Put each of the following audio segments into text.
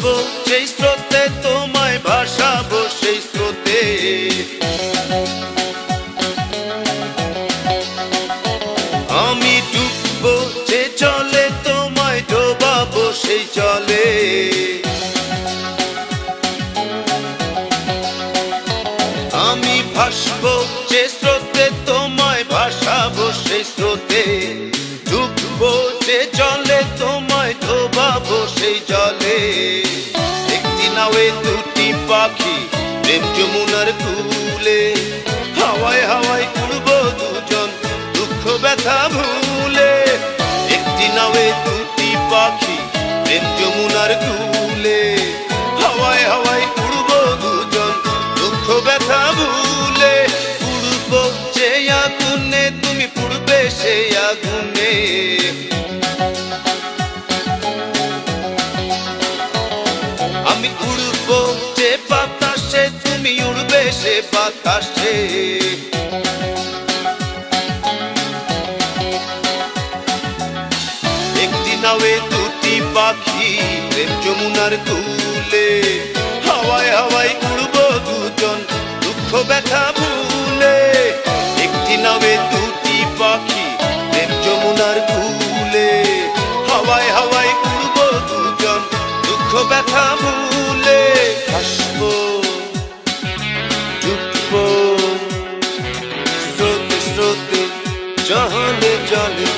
ভাসবো সেই স্রোতে, তোমায় ভাসাবো সেই স্রোতে। আমি ডুববো যে জলে, তোমায় ডোবাবো সেই জলে। আমি ভাসবো যে স্রোতে, তোমায় ভাসাবো সেই স্রোতে। ডুববো যে জলে, তোমায় ডোবাবো সেই জলে। একটি নাওয়ে দুটি পাখি, প্রেম যমুনার কূলে। হাওয়ায় হাওয়ায় উড়বো দুজন, দুঃখ ব্যথা ভুলে। একটি নাওয়ে দুটি পাখি, প্রেম যমুনার কূলে। হাওয়ায় হাওয়ায় উড়বো দুজন, দুঃখ ব্যথা ভুলে। উড়বো যে আগুনে, তুমি পুড়বে সেই আগুনে। আমি উড়বো যে বাতাসে, তুমি উড়বে সে বাতাসে। একটি নাওয়ে দুটি পাখি, প্রেম যমুনার কূলে। হাওয়ায় হাওয়ায় উড়বো দুজন, দুঃখ ব্যথা ভুলে। একটি নাওয়ে দুটি পাখি, প্রেম যমুনার কূলে। হাওয়ায় হাওয়ায় উড়বো দুজন, দুঃখ ব্যথা ভুলে। হাসবো ডুববো স্রোতে স্রোতে, জলে জলে।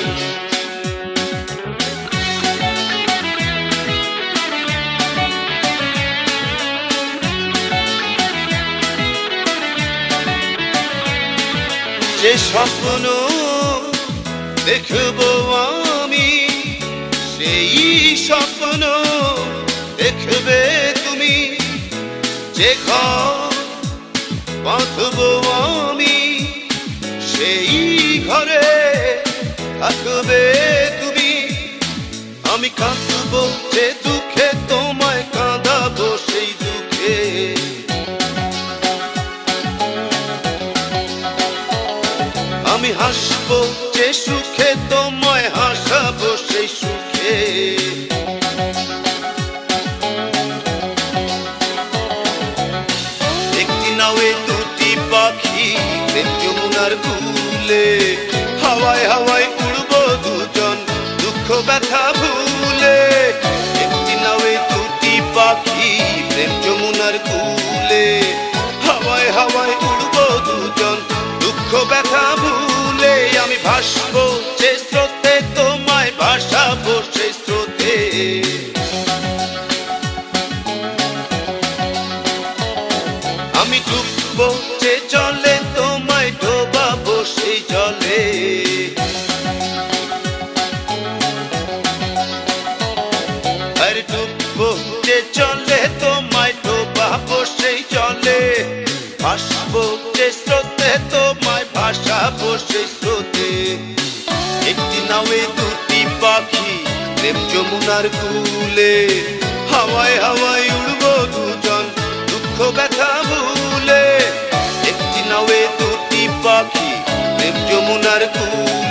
যে স্বপ্ন দেখবো আমি, সেই স্বপ্ন দেখবে তুমি। যে ঘর বাঁধবো আমি, সেই ঘরে থাকবে তুমি। আমি কাঁদবো যে দুঃখে, তোমায় কাঁদাবো সেই দুঃখে। আমি হাসবো যে সুখে, তোমায় হাসাবো সেই সুখে। একটি নাওয়ে দুটি পাখি, প্রেম যমুনার কূলে। হাওয়ায় হাওয়ায় উড়বো দুজন, দুঃখ ব্যথা ভুলে। একটি নাওয়ে দুটি পাখি, প্রেম যমুনার কূলে। হাওয়ায় হাওয়ায় উড়বো দুজন, দুঃখ ব্যথা ভুলে। আমি ভাসবো যে স্রোতে, তোমায় ভাসাবো সেই স্রোতে। আমি ডুববো যে জলে, তোমায় ডোবাবো সেই জলে। আর ডুববো যে জলে, তোমায় ডোবাবো সেই জলে। ভাসবো যে স্রোতে, তোমায় ভাসাবো সেই স্রোতে। একটি নাওয়ে দুটি পাখি, প্রেম যমুনার কূলে। হাওয়ায় হাওয়ায় উড়বো দুজন, দুঃখ ব্যথা ভুলে। একটি নাওয়ে দুটি পাখি, প্রেম যমুনার কূলে।